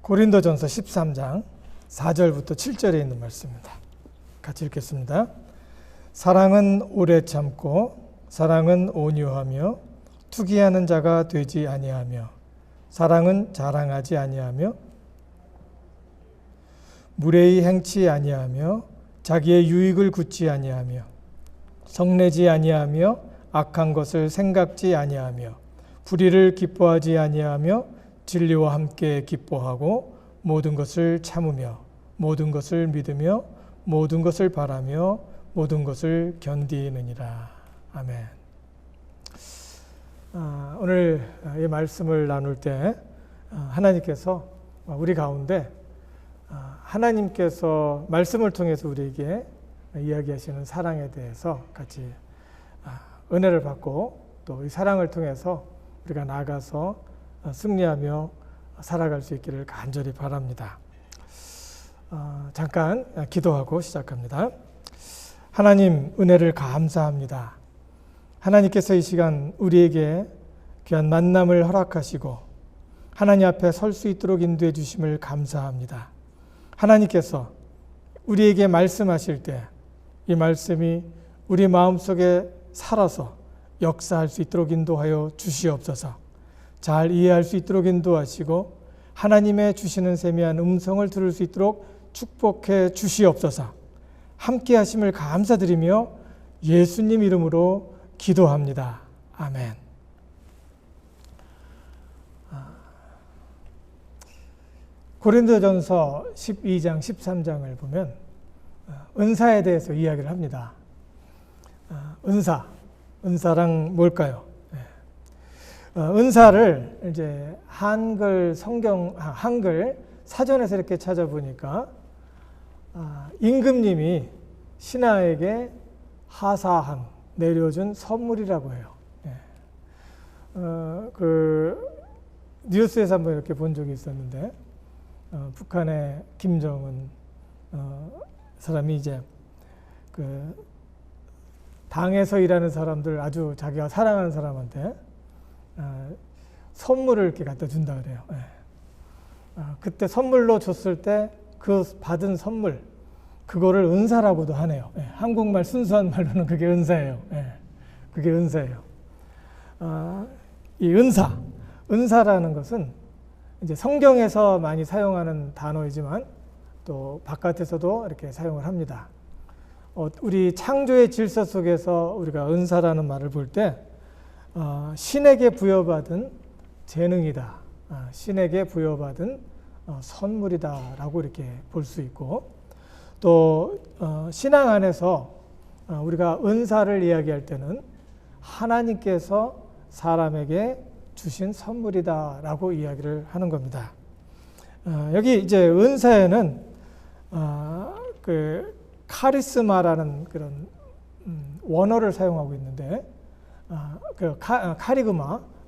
고린도전서 13장 4절부터 7절에 있는 말씀입니다. 같이 읽겠습니다. 사랑은 오래 참고 사랑은 온유하며 투기하는 자가 되지 아니하며 사랑은 자랑하지 아니하며 무례히 행치 아니하며 자기의 유익을 굳지 아니하며 성내지 아니하며 악한 것을 생각지 아니하며 불의를 기뻐하지 아니하며 진리와 함께 기뻐하고 모든 것을 참으며 모든 것을 믿으며 모든 것을 바라며 모든 것을 견디느니라. 아멘. 오늘 이 말씀을 나눌 때 하나님께서 우리 가운데 하나님께서 말씀을 통해서 우리에게 이야기하시는 사랑에 대해서 같이 은혜를 받고 또 이 사랑을 통해서 우리가 나아가서 승리하며 살아갈 수 있기를 간절히 바랍니다. 잠깐 기도하고 시작합니다. 하나님, 은혜를 감사합니다. 하나님께서 이 시간 우리에게 귀한 만남을 허락하시고 하나님 앞에 설 수 있도록 인도해 주심을 감사합니다. 하나님께서 우리에게 말씀하실 때 이 말씀이 우리 마음속에 살아서 역사할 수 있도록 인도하여 주시옵소서. 잘 이해할 수 있도록 인도하시고 하나님의 주시는 세미한 음성을 들을 수 있도록 축복해 주시옵소서. 함께 하심을 감사드리며 예수님 이름으로 기도합니다. 아멘. 고린도전서 12장 13장을 보면 은사에 대해서 이야기를 합니다. 은사랑 뭘까요? 은사를 이제 한글 사전에서 이렇게 찾아보니까 임금님이 신하에게 하사함 내려준 선물이라고 해요. 뉴스에서 한번 이렇게 본 적이 있었는데 북한의 김정은 사람이 이제 당에서 일하는 사람들 아주 자기가 사랑하는 사람한테 선물을 이렇게 갖다 준다 그래요. 그때 선물로 줬을 때 그 받은 선물 그거를 은사라고도 하네요. 한국말 순수한 말로는 그게 은사예요. 그게 은사예요. 이 은사라는 것은 이제 성경에서 많이 사용하는 단어이지만 또 바깥에서도 이렇게 사용을 합니다. 우리 창조의 질서 속에서 우리가 은사라는 말을 볼 때 신에게 부여받은 재능이다. 신에게 부여받은 선물이다 라고 이렇게 볼 수 있고 또 신앙 안에서 우리가 은사를 이야기할 때는 하나님께서 사람에게 주신 선물이다 라고 이야기를 하는 겁니다. 여기 이제 은사에는 그 카리스마라는 그런 원어를 사용하고 있는데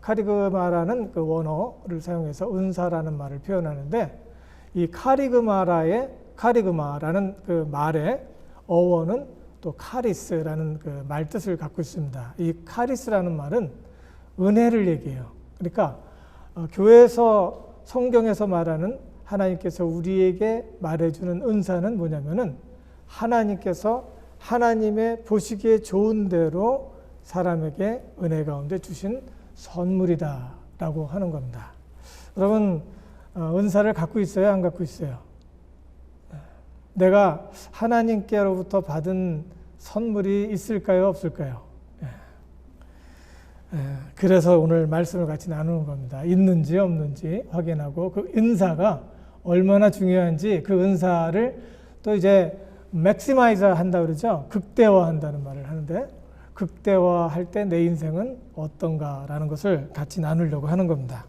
카리그마라는 그 원어를 사용해서 은사라는 말을 표현하는데 이 카리그마라는 그 말의 어원은 또 카리스라는 그 말 뜻을 갖고 있습니다. 이 카리스라는 말은 은혜를 얘기해요. 그러니까 교회에서 성경에서 말하는 하나님께서 우리에게 말해주는 은사는 뭐냐면은 하나님께서 하나님의 보시기에 좋은 대로 사람에게 은혜 가운데 주신 선물이다 라고 하는 겁니다. 여러분 은사를 갖고 있어요? 안 갖고 있어요? 내가 하나님께로부터 받은 선물이 있을까요? 없을까요? 그래서 오늘 말씀을 같이 나누는 겁니다. 있는지 없는지 확인하고 그 은사가 얼마나 중요한지 그 은사를 또 이제 맥시마이저 한다 그러죠. 극대화한다는 말을 하는데 극대화할 때 내 인생은 어떤가라는 것을 같이 나누려고 하는 겁니다.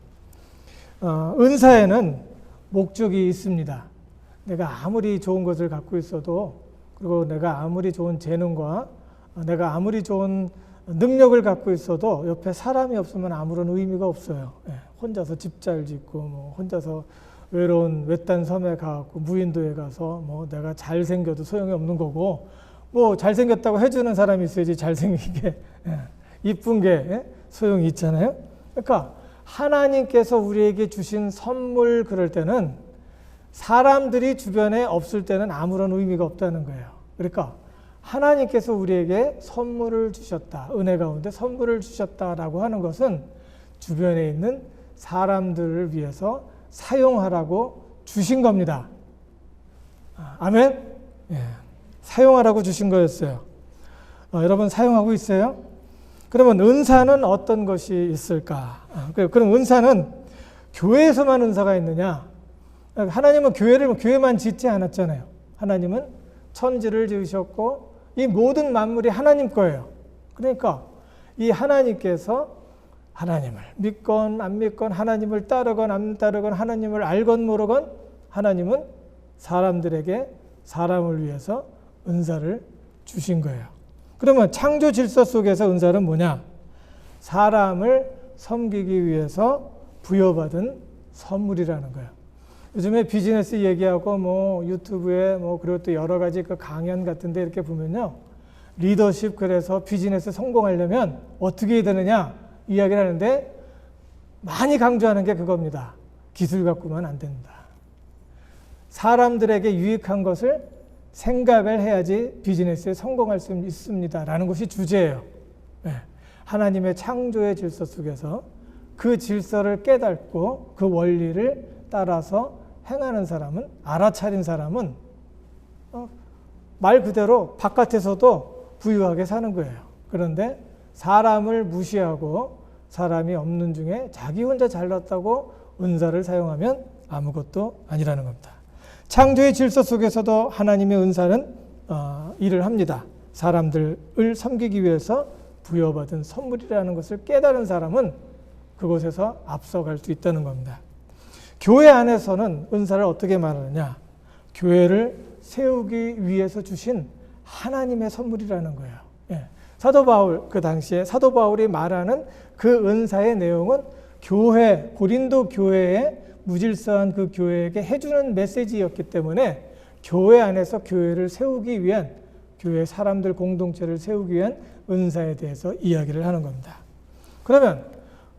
은사에는 목적이 있습니다. 내가 아무리 좋은 것을 갖고 있어도 그리고 내가 아무리 좋은 재능과 내가 아무리 좋은 능력을 갖고 있어도 옆에 사람이 없으면 아무런 의미가 없어요. 혼자서 집 잘 짓고 뭐 혼자서 외로운 외딴 섬에 가고 무인도에 가서 뭐 내가 잘생겨도 소용이 없는 거고 뭐 잘생겼다고 해주는 사람이 있어야지 잘생기게 이쁜 게 소용이 있잖아요. 그러니까 하나님께서 우리에게 주신 선물 그럴 때는 사람들이 주변에 없을 때는 아무런 의미가 없다는 거예요. 그러니까 하나님께서 우리에게 선물을 주셨다. 은혜 가운데 선물을 주셨다라고 하는 것은 주변에 있는 사람들을 위해서 사용하라고 주신 겁니다. 아멘? 예. 사용하라고 주신 거였어요. 여러분 사용하고 있어요? 그러면 은사는 어떤 것이 있을까? 그럼 은사는 교회에서만 은사가 있느냐? 하나님은 교회만 짓지 않았잖아요. 하나님은 천지를 지으셨고 이 모든 만물이 하나님 거예요. 그러니까 이 하나님께서 하나님을 믿건 안 믿건, 하나님을 따르건 안 따르건, 하나님을 알건 모르건, 하나님은 사람들에게 사람을 위해서 은사를 주신 거예요. 그러면 창조 질서 속에서 은사는 뭐냐? 사람을 섬기기 위해서 부여받은 선물이라는 거예요. 요즘에 비즈니스 얘기하고 뭐 유튜브에 뭐 그리고 또 여러 가지 그 강연 같은데 이렇게 보면요. 리더십, 그래서 비즈니스 성공하려면 어떻게 해야 되느냐 이야기를 하는데 많이 강조하는 게 그겁니다. 기술 갖고만 안 된다. 사람들에게 유익한 것을 생각을 해야지 비즈니스에 성공할 수 있습니다. 라는 것이 주제예요. 네. 하나님의 창조의 질서 속에서 그 질서를 깨닫고 그 원리를 따라서 행하는 사람은, 알아차린 사람은 말 그대로 바깥에서도 부유하게 사는 거예요. 그런데 사람을 무시하고 사람이 없는 중에 자기 혼자 잘났다고 은사를 사용하면 아무것도 아니라는 겁니다. 창조의 질서 속에서도 하나님의 은사는 일을 합니다. 사람들을 섬기기 위해서 부여받은 선물이라는 것을 깨달은 사람은 그곳에서 앞서갈 수 있다는 겁니다. 교회 안에서는 은사를 어떻게 말하느냐? 교회를 세우기 위해서 주신 하나님의 선물이라는 거예요. 예. 사도 바울, 그 당시에 사도 바울이 말하는 그 은사의 내용은 교회, 고린도 교회에 무질서한 그 교회에게 해주는 메시지였기 때문에 교회 안에서 교회를 세우기 위한, 교회 사람들 공동체를 세우기 위한 은사에 대해서 이야기를 하는 겁니다. 그러면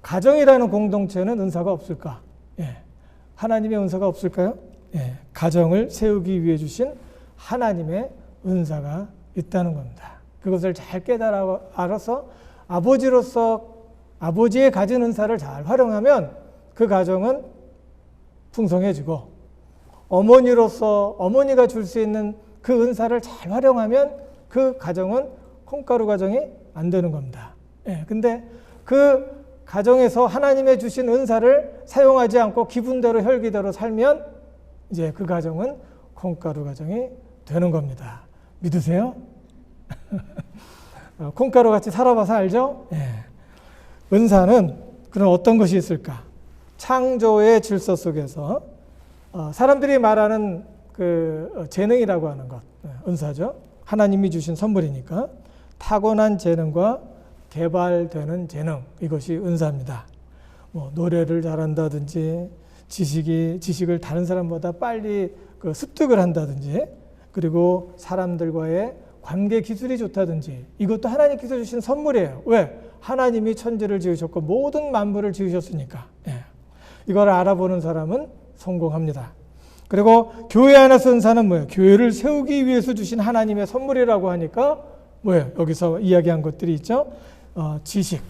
가정이라는 공동체는 은사가 없을까? 예. 하나님의 은사가 없을까요? 예. 가정을 세우기 위해 주신 하나님의 은사가 있다는 겁니다. 그것을 잘 알아서 아버지로서 아버지의 가진 은사를 잘 활용하면 그 가정은 풍성해지고, 어머니로서 어머니가 줄 수 있는 그 은사를 잘 활용하면 그 가정은 콩가루 가정이 안 되는 겁니다. 예, 근데 그 가정에서 하나님의 주신 은사를 사용하지 않고 기분대로 혈기대로 살면 이제 그 가정은 콩가루 가정이 되는 겁니다. 믿으세요? 콩가루 같이 살아봐서 알죠? 예. 은사는 그럼 어떤 것이 있을까? 창조의 질서 속에서 사람들이 말하는 그 재능이라고 하는 것, 은사죠. 하나님이 주신 선물이니까 타고난 재능과 개발되는 재능, 이것이 은사입니다. 뭐 노래를 잘한다든지 지식을 다른 사람보다 빨리 습득을 한다든지, 그리고 사람들과의 관계 기술이 좋다든지, 이것도 하나님께서 주신 선물이에요. 왜? 하나님이 천지를 지으셨고 모든 만물을 지으셨으니까. 예. 이걸 알아보는 사람은 성공합니다. 그리고 교회 안에서 은사는 뭐예요? 교회를 세우기 위해서 주신 하나님의 선물이라고 하니까 뭐예요? 여기서 이야기한 것들이 있죠. 지식,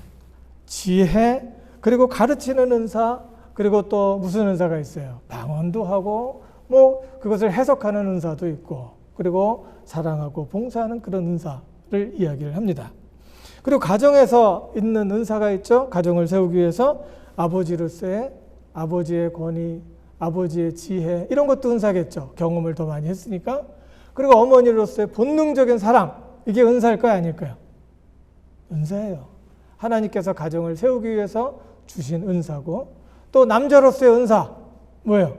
지혜, 그리고 가르치는 은사, 그리고 또 무슨 은사가 있어요? 방언도 하고 뭐 그것을 해석하는 은사도 있고, 그리고 사랑하고 봉사하는 그런 은사를 이야기를 합니다. 그리고 가정에서 있는 은사가 있죠. 가정을 세우기 위해서 아버지로서의 아버지의 권위, 아버지의 지혜, 이런 것도 은사겠죠. 경험을 더 많이 했으니까. 그리고 어머니로서의 본능적인 사랑, 이게 은사일까요? 아닐까요? 은사예요. 하나님께서 가정을 세우기 위해서 주신 은사고, 또 남자로서의 은사, 뭐예요?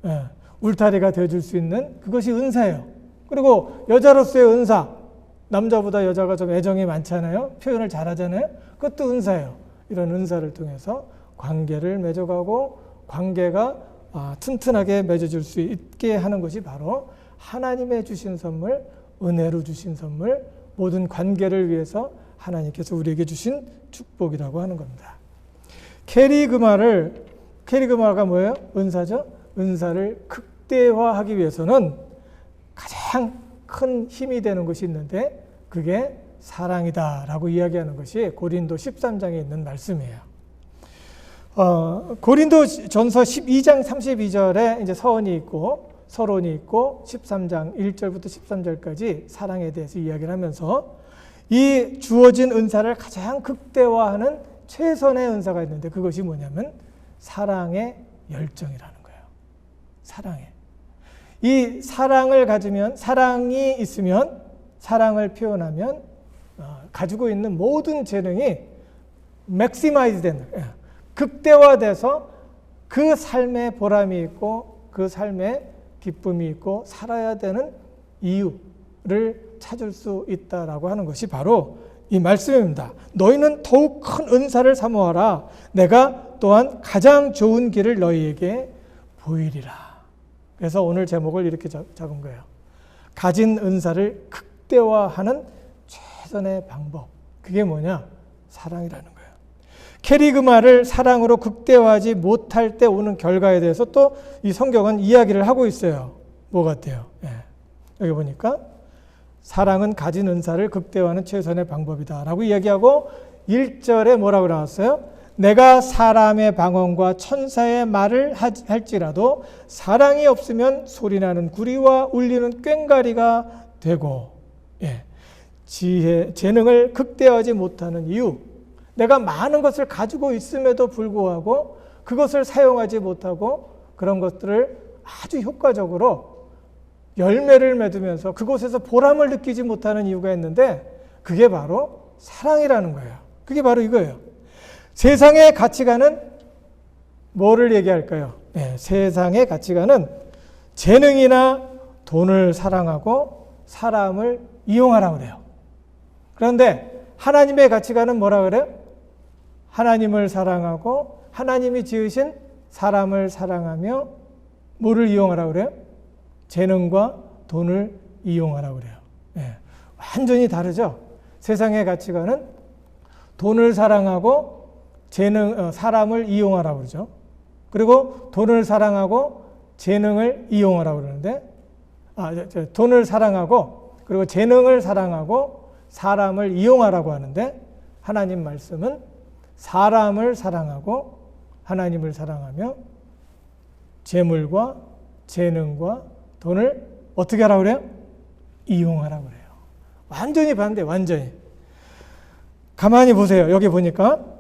예, 울타리가 되어줄 수 있는 그것이 은사예요. 그리고 여자로서의 은사, 남자보다 여자가 좀 애정이 많잖아요. 표현을 잘하잖아요. 그것도 은사예요. 이런 은사를 통해서 관계를 맺어가고 관계가 튼튼하게 맺어줄 수 있게 하는 것이 바로 하나님의 주신 선물, 은혜로 주신 선물, 모든 관계를 위해서 하나님께서 우리에게 주신 축복이라고 하는 겁니다. 캐리그마가 뭐예요? 은사죠? 은사를 극대화하기 위해서는 가장 큰 힘이 되는 것이 있는데 그게 사랑이다라고 이야기하는 것이 고린도 13장에 있는 말씀이에요. 고린도전서 12장 32절에 이제 서원이 있고 서론이 있고 13장 1절부터 13절까지 사랑에 대해서 이야기를 하면서 이 주어진 은사를 가장 극대화하는 최선의 은사가 있는데 그것이 뭐냐면 사랑의 열정이라는 거예요. 사랑에. 이 사랑을 가지면, 사랑이 있으면, 사랑을 표현하면 가지고 있는 모든 재능이 맥시마이즈 되는 거예요. 극대화돼서 그 삶에 보람이 있고 그 삶에 기쁨이 있고 살아야 되는 이유를 찾을 수 있다라고 하는 것이 바로 이 말씀입니다. 너희는 더욱 큰 은사를 사모하라. 내가 또한 가장 좋은 길을 너희에게 보이리라. 그래서 오늘 제목을 이렇게 잡은 거예요. 가진 은사를 극대화하는 최선의 방법. 그게 뭐냐? 사랑이라는 거예요. 캐리그마를 사랑으로 극대화하지 못할 때 오는 결과에 대해서 또 이 성경은 이야기를 하고 있어요. 뭐 같아요? 예. 여기 보니까 사랑은 가진 은사를 극대화하는 최선의 방법이다 라고 이야기하고 1절에 뭐라고 나왔어요? 내가 사람의 방언과 천사의 말을 할지라도 사랑이 없으면 소리나는 구리와 울리는 꽹과리가 되고, 예. 재능을 극대화하지 못하는 이유, 내가 많은 것을 가지고 있음에도 불구하고 그것을 사용하지 못하고 그런 것들을 아주 효과적으로 열매를 맺으면서 그곳에서 보람을 느끼지 못하는 이유가 있는데 그게 바로 사랑이라는 거예요. 그게 바로 이거예요. 세상의 가치관은 뭐를 얘기할까요? 네, 세상의 가치관은 재능이나 돈을 사랑하고 사람을 이용하라고 그래요. 그런데 하나님의 가치관은 뭐라 그래요? 하나님을 사랑하고 하나님이 지으신 사람을 사랑하며 뭐를 이용하라고 그래요? 재능과 돈을 이용하라고 그래요. 네. 완전히 다르죠? 세상의 가치관은 돈을 사랑하고 사람을 이용하라고 그러죠. 그리고 돈을 사랑하고 재능을 이용하라고 그러는데, 돈을 사랑하고 그리고 재능을 사랑하고 사람을 이용하라고 하는데 하나님 말씀은 사람을 사랑하고 하나님을 사랑하며 재물과 재능과 돈을 어떻게 하라고 그래요? 이용하라고 그래요. 완전히 반대, 완전히. 가만히 보세요. 여기 보니까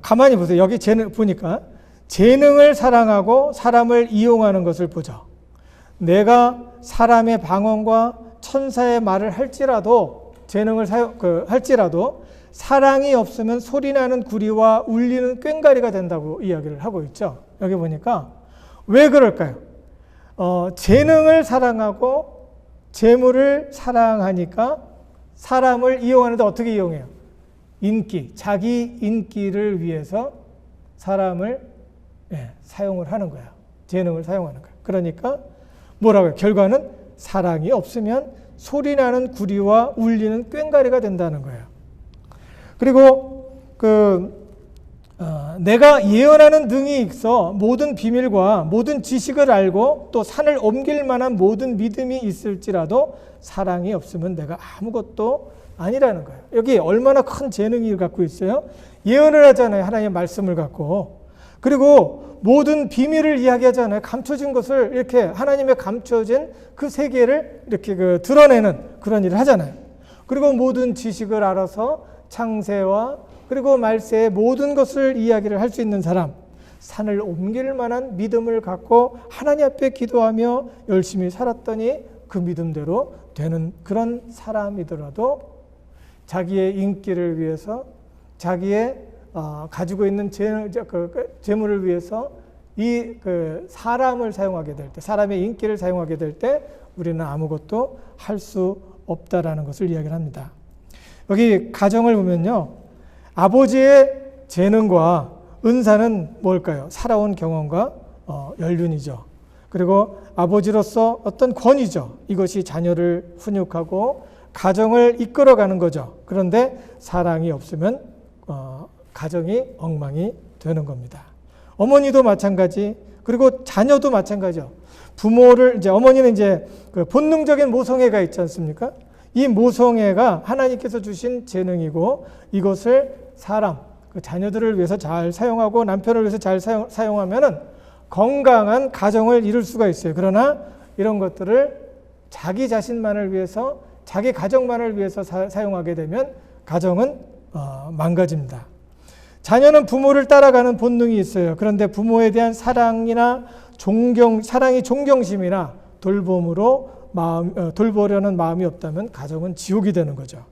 가만히 보세요. 여기 보니까 재능을 사랑하고 사람을 이용하는 것을 보죠. 내가 사람의 방언과 천사의 말을 할지라도 재능을 할지라도 사랑이 없으면 소리나는 구리와 울리는 꽹과리가 된다고 이야기를 하고 있죠. 여기 보니까 왜 그럴까요? 재능을 사랑하고 재물을 사랑하니까 사람을 이용하는데 어떻게 이용해요? 자기 인기를 위해서 사람을 사용을 하는 거야. 재능을 사용하는 거야. 그러니까 뭐라고요? 결과는 사랑이 없으면 소리나는 구리와 울리는 꽹과리가 된다는 거예요. 그리고 내가 예언하는 능이 있어 모든 비밀과 모든 지식을 알고 또 산을 옮길 만한 모든 믿음이 있을지라도 사랑이 없으면 내가 아무것도 아니라는 거예요. 여기 얼마나 큰 재능을 갖고 있어요? 예언을 하잖아요. 하나님의 말씀을 갖고. 그리고 모든 비밀을 이야기하잖아요. 감춰진 것을 이렇게 하나님의 감춰진 그 세계를 이렇게 드러내는 그런 일을 하잖아요. 그리고 모든 지식을 알아서 창세와 그리고 말세의 모든 것을 이야기를 할 수 있는 사람, 산을 옮길 만한 믿음을 갖고 하나님 앞에 기도하며 열심히 살았더니 그 믿음대로 되는 그런 사람이더라도 자기의 인기를 위해서 자기의 가지고 있는 재물을 위해서 사람을 사용하게 될 때, 사람의 인기를 사용하게 될 때 우리는 아무것도 할 수 없다라는 것을 이야기를 합니다. 여기 가정을 보면요. 아버지의 재능과 은사는 뭘까요? 살아온 경험과 연륜이죠. 그리고 아버지로서 어떤 권위죠. 이것이 자녀를 훈육하고 가정을 이끌어가는 거죠. 그런데 사랑이 없으면 가정이 엉망이 되는 겁니다. 어머니도 마찬가지, 그리고 자녀도 마찬가지죠. 부모를 이제 어머니는 이제 그 본능적인 모성애가 있지 않습니까? 이 모성애가 하나님께서 주신 재능이고 이것을 사람, 그 자녀들을 위해서 잘 사용하고 남편을 위해서 잘 사용하면은 건강한 가정을 이룰 수가 있어요. 그러나 이런 것들을 자기 자신만을 위해서, 자기 가정만을 위해서 사용하게 되면 가정은 망가집니다. 자녀는 부모를 따라가는 본능이 있어요. 그런데 부모에 대한 사랑이 존경심이나 돌보려는 마음이 없다면 가정은 지옥이 되는 거죠.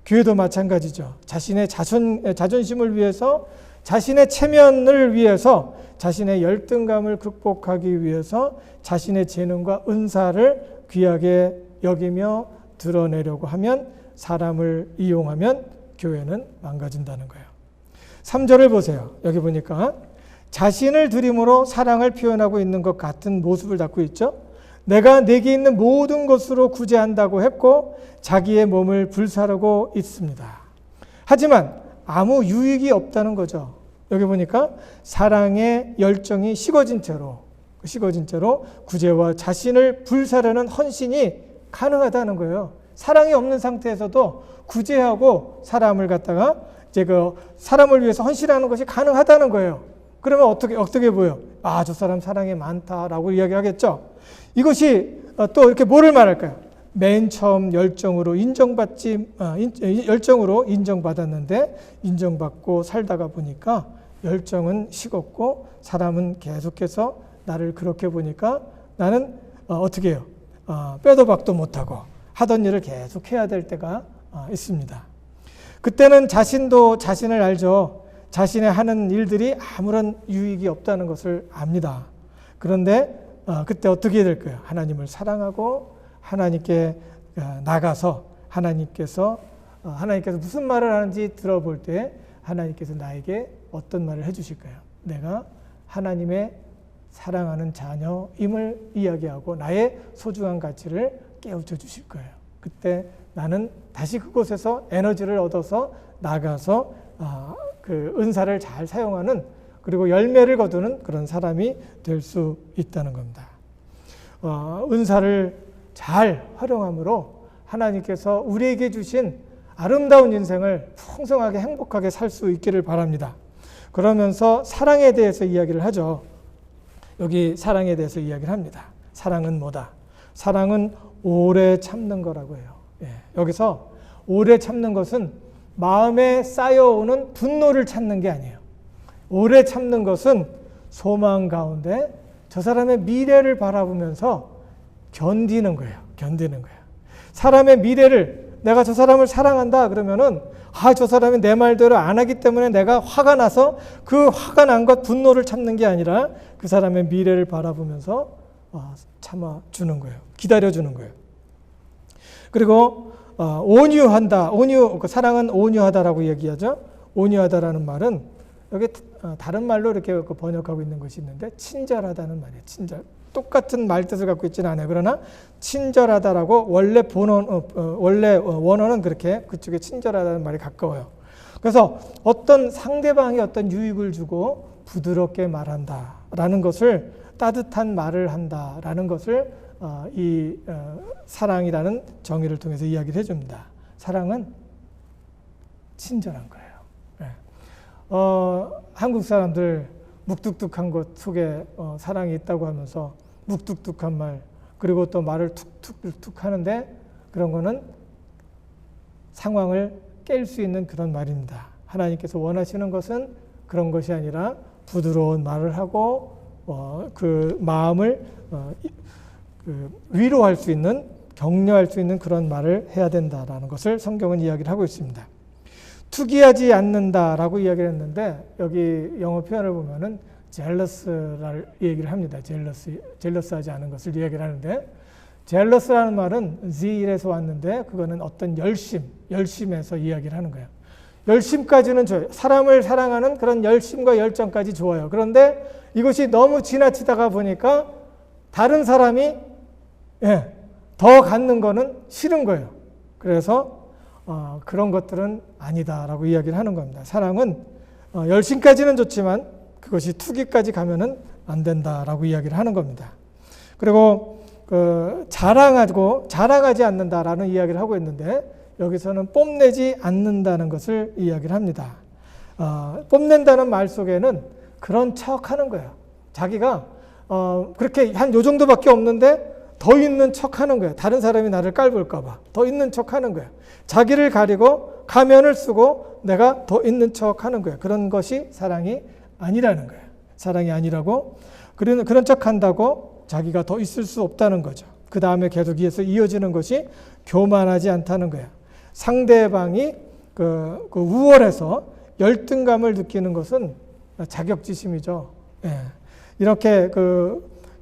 교회도 마찬가지죠. 자신의 자존심을 위해서, 자신의 체면을 위해서, 자신의 열등감을 극복하기 위해서 자신의 재능과 은사를 귀하게 여기며 드러내려고 하면, 사람을 이용하면 교회는 망가진다는 거예요. 3절을 보세요. 여기 보니까 자신을 드림으로 사랑을 표현하고 있는 것 같은 모습을 갖고 있죠. 내가 내게 있는 모든 것으로 구제한다고 했고 자기의 몸을 불사르고 있습니다. 하지만 아무 유익이 없다는 거죠. 여기 보니까 사랑의 열정이 식어진 채로 구제와 자신을 불사르는 헌신이 가능하다는 거예요. 사랑이 없는 상태에서도 구제하고 사람을 갖다가 이제 그 사람을 위해서 헌신하는 것이 가능하다는 거예요. 그러면 어떻게 보여? 아, 저 사람 사랑이 많다라고 이야기하겠죠. 이것이 또 이렇게 뭐를 말할까요? 맨 처음 열정으로 인정받았는데 인정받고 살다가 보니까 열정은 식었고 사람은 계속해서 나를 그렇게 보니까 나는 어떻게 해요? 빼도 박도 못하고 하던 일을 계속 해야 될 때가 있습니다. 그때는 자신도 자신을 알죠. 자신의 하는 일들이 아무런 유익이 없다는 것을 압니다. 그런데 그때 어떻게 될까요? 하나님을 사랑하고 하나님께 나가서 하나님께서 무슨 말을 하는지 들어볼 때 하나님께서 나에게 어떤 말을 해주실까요? 내가 하나님의 사랑하는 자녀임을 이야기하고 나의 소중한 가치를 깨우쳐 주실 거예요. 그때 나는 다시 그곳에서 에너지를 얻어서 나가서 그 은사를 잘 사용하는, 그리고 열매를 거두는 그런 사람이 될 수 있다는 겁니다. 은사를 잘 활용함으로 하나님께서 우리에게 주신 아름다운 인생을 풍성하게 행복하게 살 수 있기를 바랍니다. 그러면서 사랑에 대해서 이야기를 하죠. 여기 사랑에 대해서 이야기를 합니다. 사랑은 뭐다? 사랑은 오래 참는 거라고 해요. 여기서 오래 참는 것은 마음에 쌓여오는 분노를 참는 게 아니에요. 오래 참는 것은 소망 가운데 저 사람의 미래를 바라보면서 견디는 거예요. 사람의 미래를, 내가 저 사람을 사랑한다 그러면은 저 사람이 내 말대로 안 하기 때문에 내가 화가 나서 그 화가 난 것, 분노를 참는 게 아니라 그 사람의 미래를 바라보면서 참아주는 거예요. 기다려주는 거예요. 그리고 온유한다. 사랑은 온유하다라고 얘기하죠. 온유하다라는 말은 여기 다른 말로 이렇게 번역하고 있는 것이 있는데 친절하다는 말이에요. 친절. 똑같은 말뜻을 갖고 있지는 않아요. 그러나 친절하다라고 원래 원어는 그렇게 그쪽에 친절하다는 말이 가까워요. 그래서 어떤 상대방이 어떤 유익을 주고 부드럽게 말한다라는 것을, 따뜻한 말을 한다라는 것을 이 사랑이라는 정의를 통해서 이야기를 해줍니다. 사랑은 친절한 거예요. 한국 사람들 묵뚝뚝한 것 속에 사랑이 있다고 하면서 묵뚝뚝한 말, 그리고 또 말을 툭툭툭 하는데 그런 거는 상황을 깰 수 있는 그런 말입니다. 하나님께서 원하시는 것은 그런 것이 아니라 부드러운 말을 하고 그 마음을 위로할 수 있는, 격려할 수 있는 그런 말을 해야 된다라는 것을 성경은 이야기를 하고 있습니다. 투기하지 않는다라고 이야기를 했는데 여기 영어 표현을 보면은 jealous를 얘기를 합니다. jealous하지 않은 것을 이야기를 하는데, jealous라는 말은 zeal에서 왔는데 그거는 어떤 열심에서 이야기를 하는 거예요. 열심까지는 좋아요. 사람을 사랑하는 그런 열심과 열정까지 좋아요. 그런데 이것이 너무 지나치다가 보니까 다른 사람이 더 갖는 거는 싫은 거예요. 그래서 그런 것들은 아니다라고 이야기를 하는 겁니다. 사랑은 열심까지는 좋지만 그것이 투기까지 가면은 안 된다라고 이야기를 하는 겁니다. 그리고 자랑하지 않는다라는 이야기를 하고 있는데 여기서는 뽐내지 않는다는 것을 이야기를 합니다. 뽐낸다는 말 속에는 그런 척하는 거예요. 자기가 그렇게 한 요 정도밖에 없는데 더 있는 척하는 거예요. 다른 사람이 나를 깔볼까 봐 더 있는 척하는 거예요. 자기를 가리고 가면을 쓰고 내가 더 있는 척하는 거예요. 그런 것이 사랑이 아니라는 거예요. 사랑이 아니라고 그런 척한다고 자기가 더 있을 수 없다는 거죠. 그 다음에 계속 이어지는 것이 교만하지 않다는 거예요. 상대방이 그 우월해서 열등감을 느끼는 것은 자격지심이죠. 예. 이렇게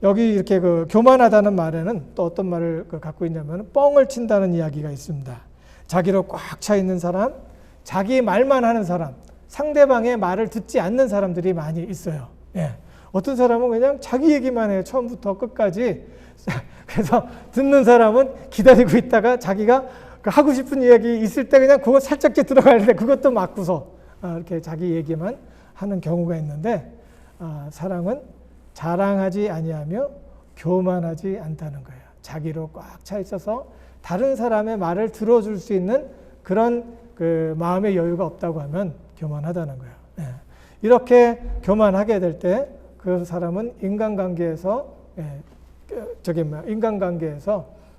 여기 이렇게 교만하다는 말에는 또 어떤 말을 갖고 있냐면 뻥을 친다는 이야기가 있습니다. 자기로 꽉 차 있는 사람, 자기 말만 하는 사람, 상대방의 말을 듣지 않는 사람들이 많이 있어요. 예. 어떤 사람은 그냥 자기 얘기만 해요. 처음부터 끝까지. 그래서 듣는 사람은 기다리고 있다가 자기가 하고 싶은 이야기 있을 때 그냥 그거 살짝째 들어가는데 그것도 막고서 이렇게 자기 얘기만 하는 경우가 있는데 사랑은 자랑하지 아니하며 교만하지 않다는 거예요. 자기로 꽉 차 있어서 다른 사람의 말을 들어줄 수 있는 그런 마음의 여유가 없다고 하면 교만하다는 거예요. 예. 이렇게 교만하게 될 때 그 사람은 인간관계에서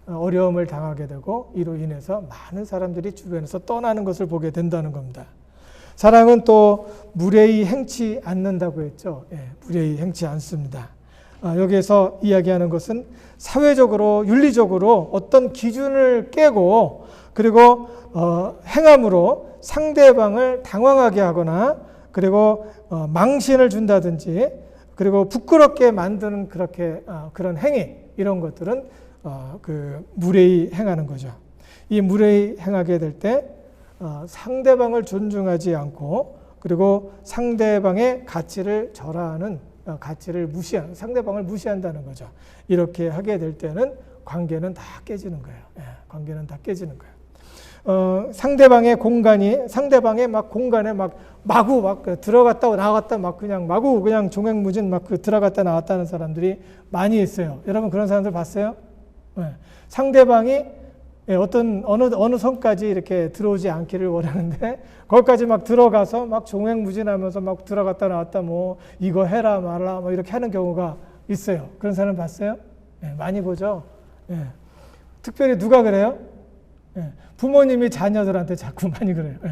어려움을 당하게 되고 이로 인해서 많은 사람들이 주변에서 떠나는 것을 보게 된다는 겁니다. 사랑은 또 무례히 행치 않는다고 했죠. 예, 무례히 행치 않습니다. 여기에서 이야기하는 것은 사회적으로 윤리적으로 어떤 기준을 깨고 그리고 행함으로 상대방을 당황하게 하거나 그리고 망신을 준다든지 그리고 부끄럽게 만드는 그런 행위 이런 것들은 무례히 행하는 거죠. 이 무례히 행하게 될 때 상대방을 존중하지 않고 그리고 상대방의 가치를 절하하는 상대방을 무시한다는 거죠. 이렇게 하게 될 때는 관계는 다 깨지는 거예요. 예, 관계는 다 깨지는 거예요. 상대방의 공간에 마구 들어갔다 나왔다 마구 종횡무진 들어갔다 나왔다 하는 사람들이 많이 있어요. 여러분 그런 사람들 봤어요? 네. 상대방이 어느 선까지 이렇게 들어오지 않기를 원하는데 거기까지 들어가서 종횡무진하면서 들어갔다 나왔다 이거 해라 말라 이렇게 하는 경우가 있어요. 그런 사람 봤어요? 네, 많이 보죠. 네. 특별히 누가 그래요? 네. 부모님이 자녀들한테 자꾸 많이 그래요. 예.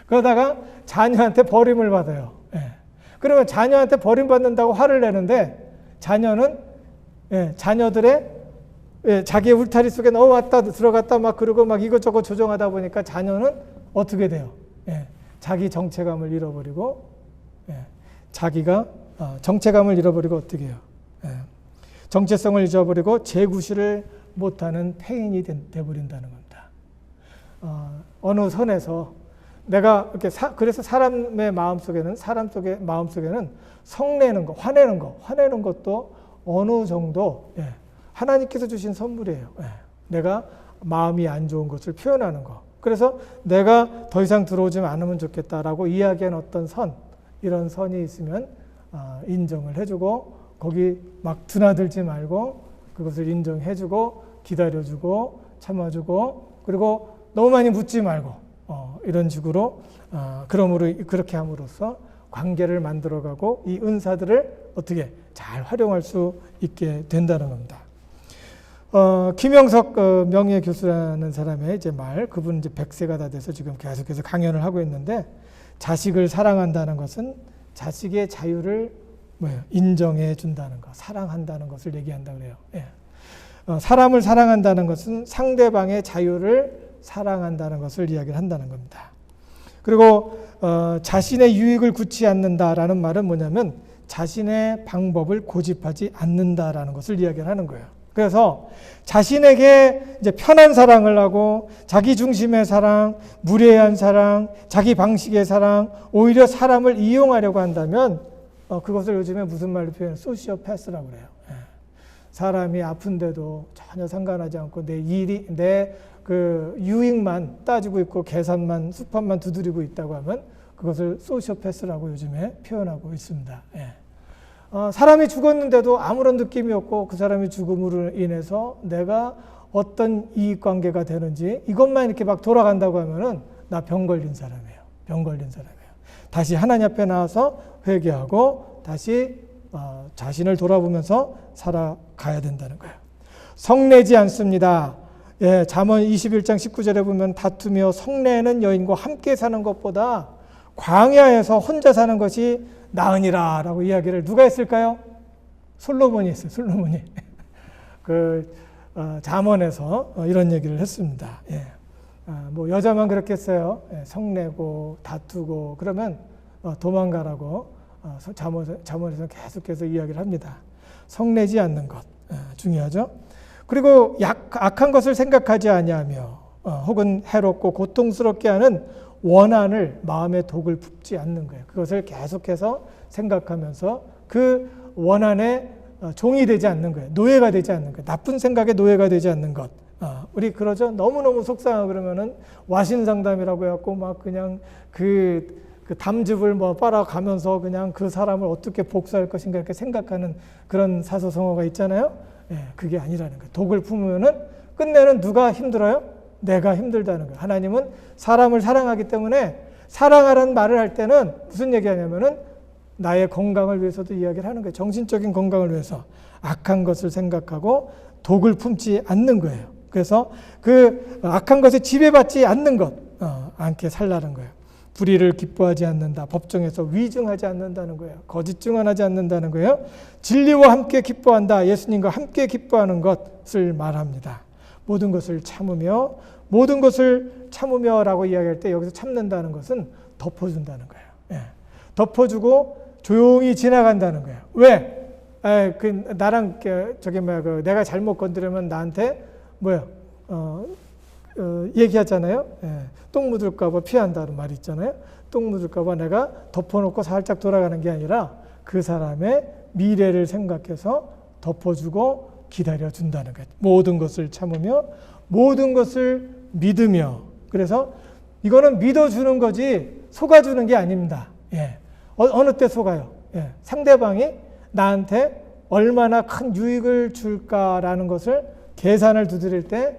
그러다가 자녀한테 버림을 받아요. 예. 그러면 자녀한테 버림받는다고 화를 내는데 자녀는 자녀들의 자기의 울타리 속에 왔다 들어갔다 그러고 이것저것 조정하다 보니까 자녀는 어떻게 돼요? 예. 자기 정체감을 잃어버리고 자기가 정체감을 잃어버리고 어떻게 해요? 예. 정체성을 잊어버리고 재구실을 못하는 폐인이 돼버린다는 겁니다. 어느 선에서 내가 이렇게 그래서 사람 속의 마음속에는 성내는 거, 화내는 것도 어느 정도 하나님께서 주신 선물이에요. 내가 마음이 안 좋은 것을 표현하는 거. 그래서 내가 더 이상 들어오지 않으면 좋겠다라고 이야기한 어떤 이런 선이 있으면 인정을 해주고 거기 드나들지 말고 그것을 인정해주고 기다려주고 참아주고 그리고 너무 많이 묻지 말고 이런 식으로 그렇게 함으로써 관계를 만들어가고 이 은사들을 어떻게 잘 활용할 수 있게 된다는 겁니다. 김영석 명예교수라는 사람의 그분은 100세가 다 돼서 지금 계속해서 강연을 하고 있는데 자식을 사랑한다는 것은 자식의 자유를 인정해 준다는 것, 사랑한다는 것을 얘기한다고 그래요. 예. 사람을 사랑한다는 것은 상대방의 자유를 사랑한다는 것을 이야기를 한다는 겁니다. 그리고 자신의 유익을 굳지 않는다라는 말은 뭐냐면 자신의 방법을 고집하지 않는다라는 것을 이야기를 하는 거예요. 그래서 자신에게 편한 사랑을 하고 자기 중심의 사랑, 무례한 사랑, 자기 방식의 사랑, 오히려 사람을 이용하려고 한다면 그것을 요즘에 무슨 말로 표현해요? 소시오패스라고 그래요. 사람이 아픈데도 전혀 상관하지 않고 내 유익만 따지고 있고 계산만 수판만 두드리고 있다고 하면 그것을 소시오패스라고 요즘에 표현하고 있습니다. 사람이 죽었는데도 아무런 느낌이 없고 그 사람의 죽음으로 인해서 내가 어떤 이익관계가 되는지 이것만 이렇게 막 돌아간다고 하면은 나 병 걸린 사람이에요. 병 걸린 사람이에요. 다시 하나님 앞에 나와서 회개하고 다시 자신을 돌아보면서 살아가야 된다는 거예요. 성내지 않습니다. 예, 잠언 21장 19절에 보면 다투며 성내는 여인과 함께 사는 것보다 광야에서 혼자 사는 것이 나으니라 라고 이야기를 누가 했을까요? 솔로몬이 했어요. 솔로몬이. 잠언에서 이런 얘기를 했습니다. 예. 뭐 여자만 그렇게 했어요. 예, 성내고 다투고 그러면 도망가라고 잠언에서 계속해서 이야기를 합니다. 성내지 않는 것 중요하죠. 그리고 악한 것을 생각하지 아니하며 혹은 해롭고 고통스럽게 하는 원한을 마음에 독을 품지 않는 거예요. 그것을 계속해서 생각하면서 그 원한에 종이 되지 않는 거예요. 노예가 되지 않는 거예요. 나쁜 생각에 노예가 되지 않는 것. 우리 그러죠. 너무너무 속상하고 그러면은 와신상담이라고 해갖고 막 그냥 그 담즙을 뭐 빨아가면서 그냥 그 사람을 어떻게 복수할 것인가 이렇게 생각하는 그런 사소성어가 있잖아요. 예, 그게 아니라는 거예요. 독을 품으면은 끝내는 누가 힘들어요? 내가 힘들다는 거예요. 하나님은 사람을 사랑하기 때문에 사랑하라는 말을 할 때는 무슨 얘기하냐면은 나의 건강을 위해서도 이야기를 하는 거예요. 정신적인 건강을 위해서 악한 것을 생각하고 독을 품지 않는 거예요. 그래서 그 악한 것에 지배받지 않는 것, 않게 살라는 거예요. 불의를 기뻐하지 않는다. 법정에서 위증하지 않는다는 거예요. 거짓 증언하지 않는다는 거예요. 진리와 함께 기뻐한다. 예수님과 함께 기뻐하는 것을 말합니다. 모든 것을 참으며 모든 것을 참으며라고 이야기할 때 여기서 참는다는 것은 덮어준다는 거예요. 예. 덮어주고 조용히 지나간다는 거예요. 왜? 나랑 내가 잘못 건드리면 나한테 얘기하잖아요. 예. 똥 묻을까봐 피한다는 말이 있잖아요. 똥 묻을까봐 내가 덮어놓고 살짝 돌아가는 게 아니라 그 사람의 미래를 생각해서 덮어주고 기다려준다는 거예요. 모든 것을 참으며 모든 것을 믿으며. 그래서 이거는 믿어주는 거지 속아주는 게 아닙니다. 예. 어느 때 속아요? 예. 상대방이 나한테 얼마나 큰 유익을 줄까라는 것을 계산을 두드릴 때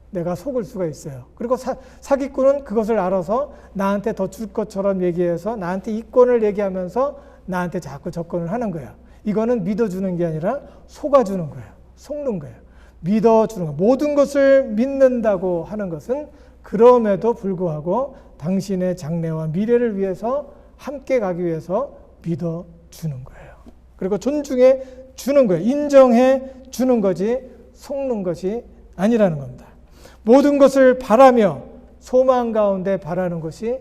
내가 속을 수가 있어요. 그리고 사기꾼은 그것을 알아서 나한테 더 줄 것처럼 얘기해서 나한테 이권을 얘기하면서 나한테 자꾸 접근을 하는 거예요. 이거는 믿어주는 게 아니라 속아주는 거예요. 속는 거예요. 믿어주는 거예요. 모든 것을 믿는다고 하는 것은 그럼에도 불구하고 당신의 장래와 미래를 위해서 함께 가기 위해서 믿어주는 거예요. 그리고 존중해 주는 거예요. 인정해 주는 거지 속는 것이 아니라는 겁니다. 모든 것을 바라며 소망 가운데 바라는 것이지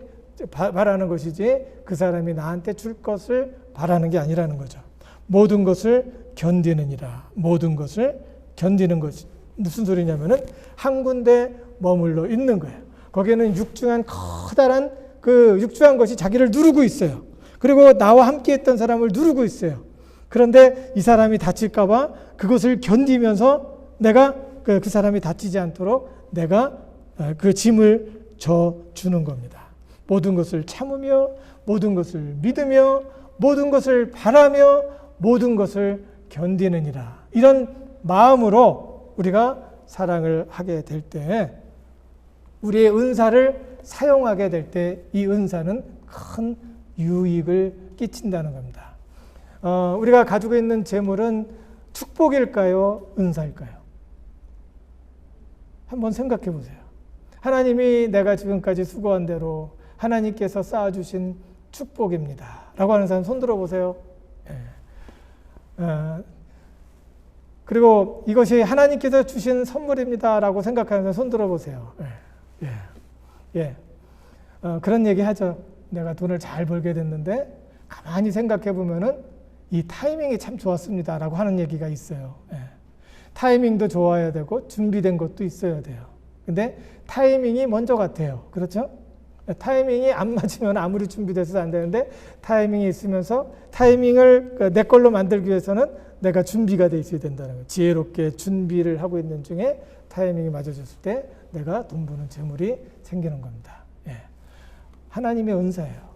그 사람이 나한테 줄 것을 바라는 게 아니라는 거죠. 모든 것을 견디느니라. 모든 것을 견디는 것이 무슨 소리냐면은 한 군데 머물러 있는 거예요. 거기에는 육중한 커다란 그 육중한 것이 자기를 누르고 있어요. 그리고 나와 함께 했던 사람을 누르고 있어요. 그런데 이 사람이 다칠까 봐 그것을 견디면서 내가 그 사람이 다치지 않도록 내가 그 짐을 져주는 겁니다. 모든 것을 참으며 모든 것을 믿으며 모든 것을 바라며 모든 것을 견디느니라. 이런 마음으로 우리가 사랑을 하게 될 때 우리의 은사를 사용하게 될 때 이 은사는 큰 유익을 끼친다는 겁니다. 우리가 가지고 있는 재물은 축복일까요? 은사일까요? 한번 생각해 보세요. 하나님이 내가 지금까지 수고한 대로 하나님께서 쌓아주신 축복입니다. 라고 하는 사람 손 들어보세요. 예. 그리고 이것이 하나님께서 주신 선물입니다. 라고 생각하는 사람 손 들어보세요. 예. 그런 얘기 하죠. 내가 돈을 잘 벌게 됐는데 가만히 생각해 보면은 이 타이밍이 참 좋았습니다. 라고 하는 얘기가 있어요. 예. 타이밍도 좋아야 되고 준비된 것도 있어야 돼요. 근데 타이밍이 먼저 같아요. 그렇죠? 타이밍이 안 맞으면 아무리 준비돼서 안 되는데 타이밍이 있으면서 타이밍을 내 걸로 만들기 위해서는 내가 준비가 돼 있어야 된다는 거예요. 지혜롭게 준비를 하고 있는 중에 타이밍이 맞아졌을 때 내가 돈 버는 재물이 생기는 겁니다. 예. 하나님의 은사예요.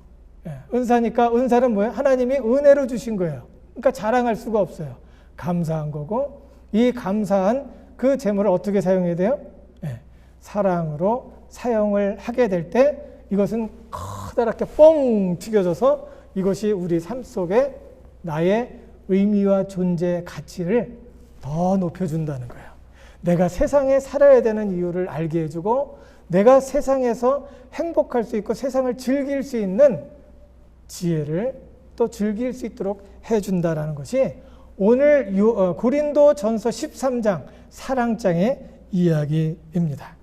예. 은사니까 은사는 뭐예요? 하나님이 은혜로 주신 거예요. 그러니까 자랑할 수가 없어요. 감사한 거고, 이 감사한 그 재물을 어떻게 사용해야 돼요? 네, 사랑으로 사용을 하게 될 때 이것은 커다랗게 뻥 튀겨져서 이것이 우리 삶 속에 나의 의미와 존재 가치를 더 높여준다는 거예요. 내가 세상에 살아야 되는 이유를 알게 해주고, 내가 세상에서 행복할 수 있고 세상을 즐길 수 있는 지혜를 또 즐길 수 있도록 해준다라는 것이 오늘 고린도전서 13장 사랑장의 이야기입니다.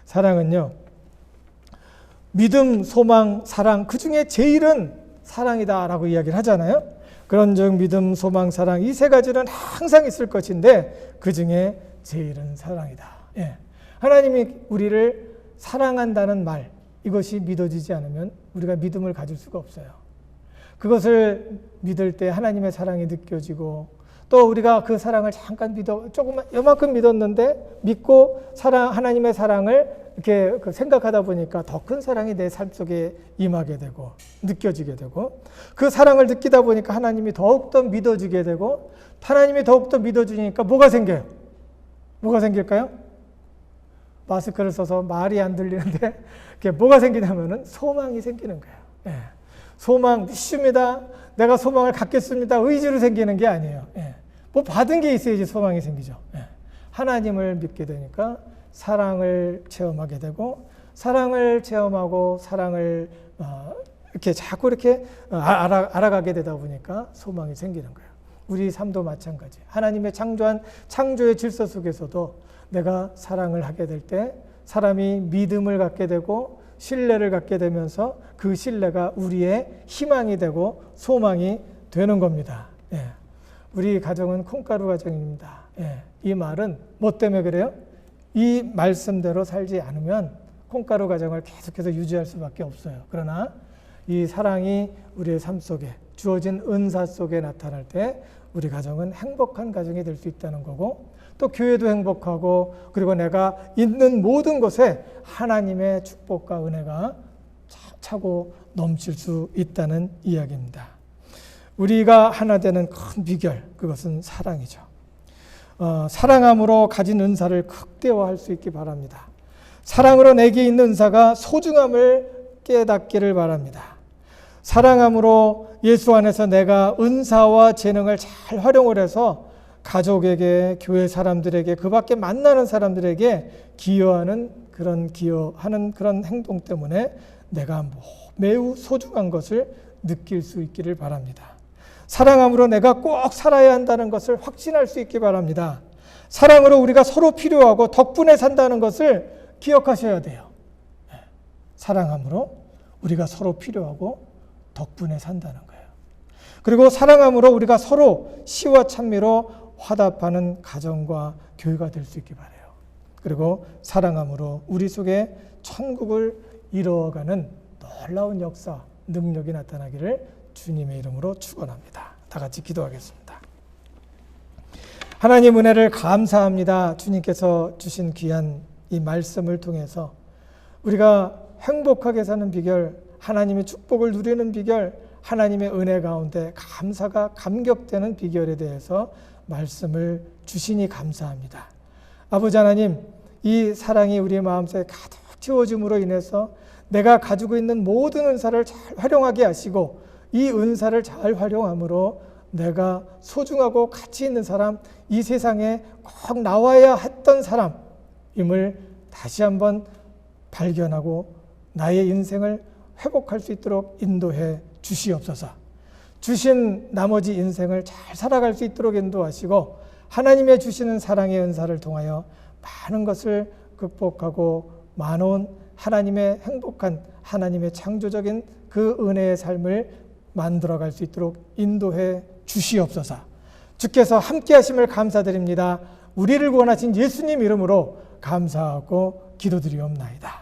사랑은요, 믿음, 소망, 사랑, 그 중에 제일은 사랑이다라고 이야기를 하잖아요. 그런즉 믿음, 소망, 사랑 이 세 가지는 항상 있을 것인데 그 중에 제일은 사랑이다. 예. 하나님이 우리를 사랑한다는 말, 이것이 믿어지지 않으면 우리가 믿음을 가질 수가 없어요. 그것을 믿을 때 하나님의 사랑이 느껴지고, 또 우리가 그 사랑을 잠깐 조금만 요만큼 믿었는데 믿고 하나님의 사랑을 이렇게 생각하다 보니까 더 큰 사랑이 내 삶 속에 임하게 되고 느껴지게 되고, 그 사랑을 느끼다 보니까 하나님이 더욱더 믿어지게 되고, 하나님이 더욱더 믿어주니까 뭐가 생겨요? 뭐가 생길까요? 마스크를 써서 말이 안 들리는데 뭐가 생기냐면은 소망이 생기는 거예요. 예. 소망, 믿습니다. 내가 소망을 갖겠습니다. 의지로 생기는 게 아니에요. 예. 뭐 받은 게 있어야지 소망이 생기죠. 예. 하나님을 믿게 되니까 사랑을 체험하게 되고, 사랑을 체험하고 사랑을 이렇게 자꾸 이렇게 알아가게 되다 보니까 소망이 생기는 거예요. 우리 삶도 마찬가지. 하나님의 창조한 창조의 질서 속에서도 내가 사랑을 하게 될 때 사람이 믿음을 갖게 되고 신뢰를 갖게 되면서 그 신뢰가 우리의 희망이 되고 소망이 되는 겁니다. 예. 우리 가정은 콩가루 가정입니다. 예. 이 말은 뭐 때문에 그래요? 이 말씀대로 살지 않으면 콩가루 가정을 계속해서 유지할 수밖에 없어요. 그러나 이 사랑이 우리의 삶 속에 주어진 은사 속에 나타날 때 우리 가정은 행복한 가정이 될 수 있다는 거고, 또 교회도 행복하고, 그리고 내가 있는 모든 곳에 하나님의 축복과 은혜가 차고 넘칠 수 있다는 이야기입니다. 우리가 하나 되는 큰 비결, 그것은 사랑이죠. 사랑함으로 가진 은사를 극대화할 수 있기 바랍니다. 사랑으로 내게 있는 은사가 소중함을 깨닫기를 바랍니다. 사랑함으로 예수 안에서 내가 은사와 재능을 잘 활용을 해서 가족에게, 교회 사람들에게, 그 밖에 만나는 사람들에게 기여하는 그런 행동 때문에 내가 매우 소중한 것을 느낄 수 있기를 바랍니다. 사랑함으로 내가 꼭 살아야 한다는 것을 확신할 수 있기 바랍니다. 사랑으로 우리가 서로 필요하고 덕분에 산다는 것을 기억하셔야 돼요. 사랑함으로 우리가 서로 필요하고 덕분에 산다는 거예요. 그리고 사랑함으로 우리가 서로 시와 찬미로 화답하는 가정과 교회가 될 수 있기 바라요. 그리고 사랑함으로 우리 속에 천국을 이루어가는 놀라운 역사, 능력이 나타나기를 주님의 이름으로 축원합니다. 다 같이 기도하겠습니다. 하나님 은혜를 감사합니다. 주님께서 주신 귀한 이 말씀을 통해서 우리가 행복하게 사는 비결, 하나님의 축복을 누리는 비결, 하나님의 은혜 가운데 감사가 감격되는 비결에 대해서 말씀을 주시니 감사합니다. 아버지 하나님, 이 사랑이 우리의 마음속에 가득 채워짐으로 인해서 내가 가지고 있는 모든 은사를 잘 활용하게 하시고, 이 은사를 잘 활용함으로 내가 소중하고 가치 있는 사람, 이 세상에 꼭 나와야 했던 사람임을 다시 한번 발견하고 나의 인생을 회복할 수 있도록 인도해 주시옵소서. 주신 나머지 인생을 잘 살아갈 수 있도록 인도하시고, 하나님의 주시는 사랑의 은사를 통하여 많은 것을 극복하고 많은 하나님의 행복한, 하나님의 창조적인 그 은혜의 삶을 만들어갈 수 있도록 인도해 주시옵소서. 주께서 함께 하심을 감사드립니다. 우리를 구원하신 예수님 이름으로 감사하고 기도드리옵나이다.